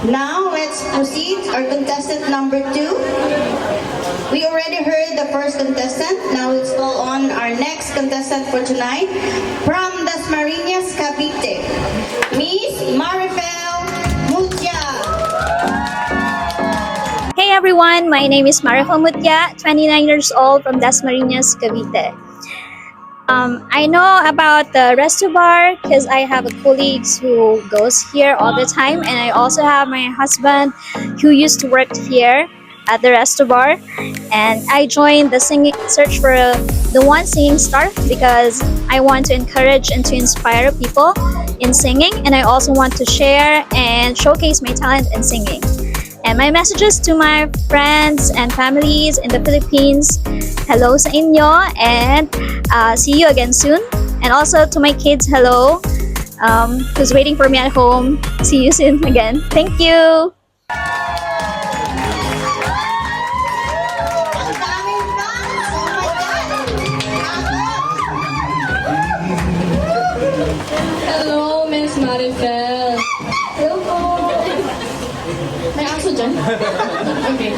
Now, let's proceed our contestant number 2. We already heard the first contestant. Now, let's call on our next contestant for tonight from Dasmariñas, Cavite, Miss Marifel Mutya. Hey everyone, my name is Marifel Mutya, 29 years old from Dasmariñas, Cavite. I know about the Resto Bar because I have a colleague who goes here all the time, and I also have my husband who used to work here at the Resto Bar. And I joined the singing search for the one singing star because I want to encourage and to inspire people in singing, and I also want to share and showcase my talent in singing. And my messages to my friends and families in the Philippines, hello sa inyo, and see you again soon. And also to my kids, hello, who's waiting for me at home. See you soon again. Thank you. Hello, Miss Marifel. Hello po. May aso dyan? Okay.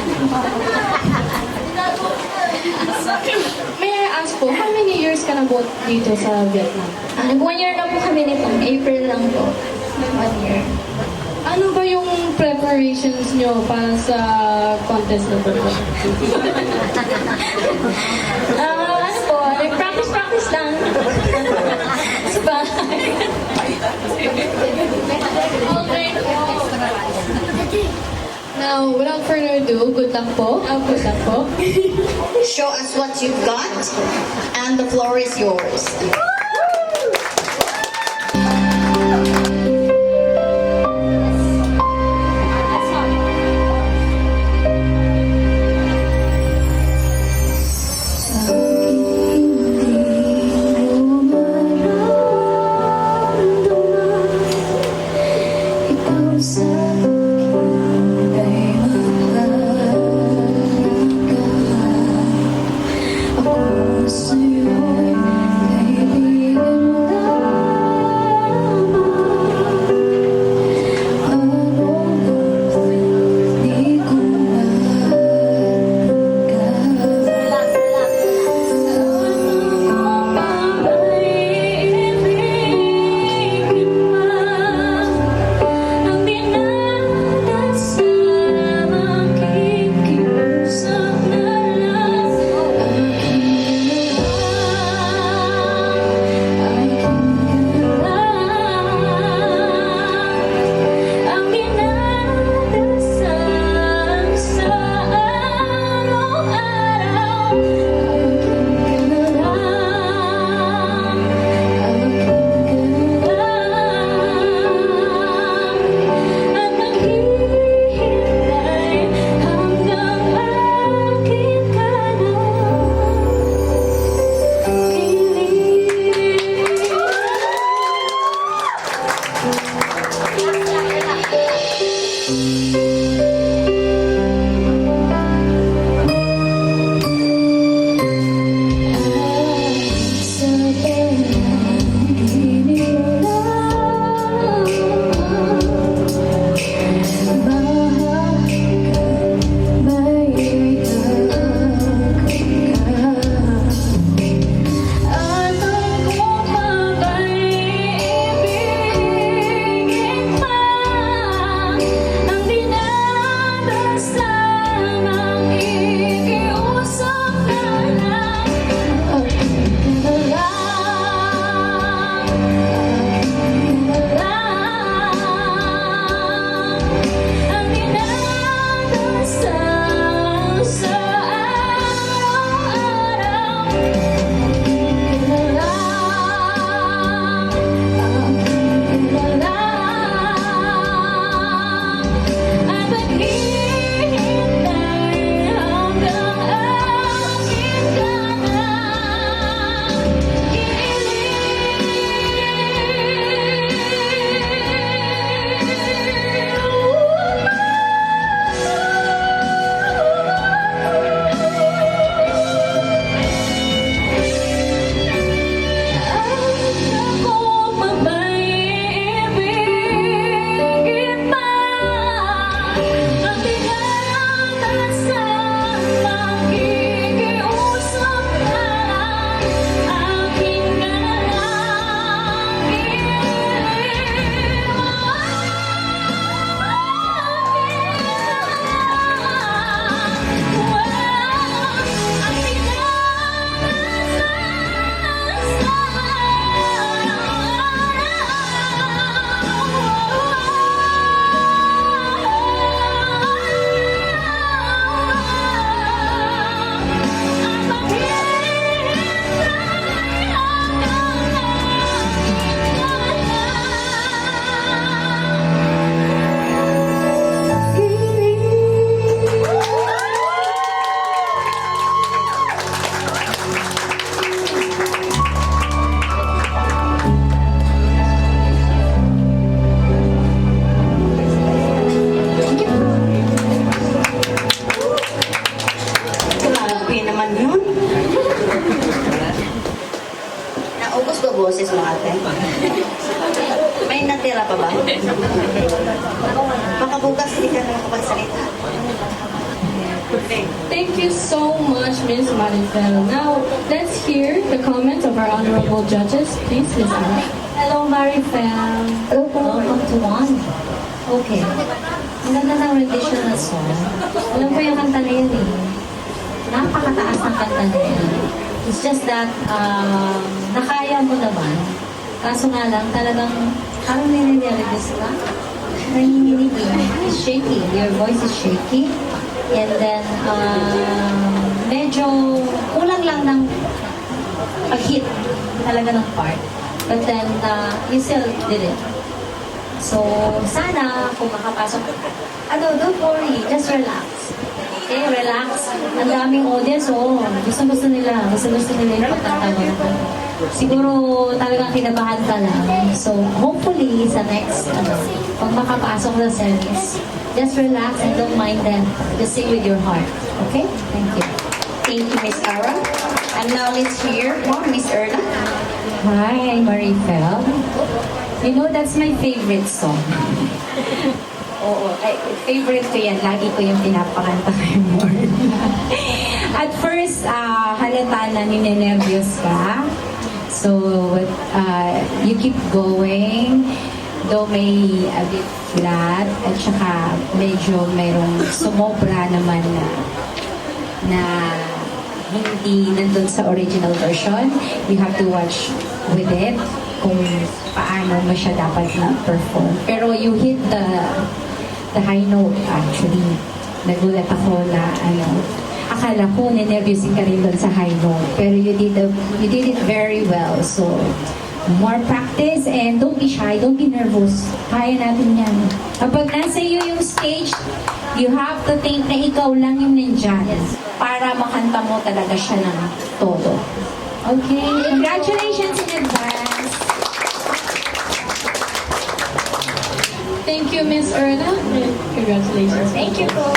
May I ask po, how many years ka na po dito sa Vietnam? 1 year na po kami nito. April lang po. 1 year. Ano ba yung preparations nyo para sa contest na po? Ano po, like practice lang. Sa bahay. Now, without further ado, good luck po. Good luck po. Show us what you've got, and the floor is yours. Ang Wala pa ba? Baka bukas hindi ka na makapagsalita. Thank you so much, Miss Maricel. Now, let's hear the comments of our honorable judges. Please, Miss Anna. Hello, Marifel. Hello po. Welcome to one. Okay. Ang ganda ng rendition na song. Alam ko yung kanta na yun eh. Napakataas ng kanta na yun. It's just that, nakaya mo naman. Kaso nga lang, talagang, parang nire-realize ka. Nanginginig eh. It's shaky. Your voice is shaky. And then, medyo kulang lang ng pag-hit talaga ng part. But then, you still did it. So, sana kung makapasok, don't worry, just relax. Okay, relax. Ang daming audience, gusto nila yung pagkanta mo. Siguro talagang kinabahan ka lang. So, hopefully, sa next, pag makapasok na service, just relax and don't mind them. Just sing with your heart. Okay? Thank you. Thank you, Miss Ara. And now let's hear from Miss Erna. Hi, Marifel. You know, that's my favorite song. Oo, favorite ko yan. Lagi ko yung pinapakanta kay Morn. At first, halata na ninenervyos ka. So, you keep going. Though may a bit flat. At saka medyo mayroong sumobra naman na hindi nandun sa original version. You have to watch with it kung paano mo siya dapat na-perform. Pero you hit the high note actually. Nagulat ako na akala ko ninervyusin ka rin doon sa high note. Pero you did it very well. So, more practice and don't be shy, don't be nervous. Kaya natin yan. Kapag nasa iyo yung stage, you have to think na ikaw lang yung nandyan para makanta mo talaga siya ng todo. Okay? Congratulations in advance. Thank you, Miss Erna. Congratulations. Thank you po.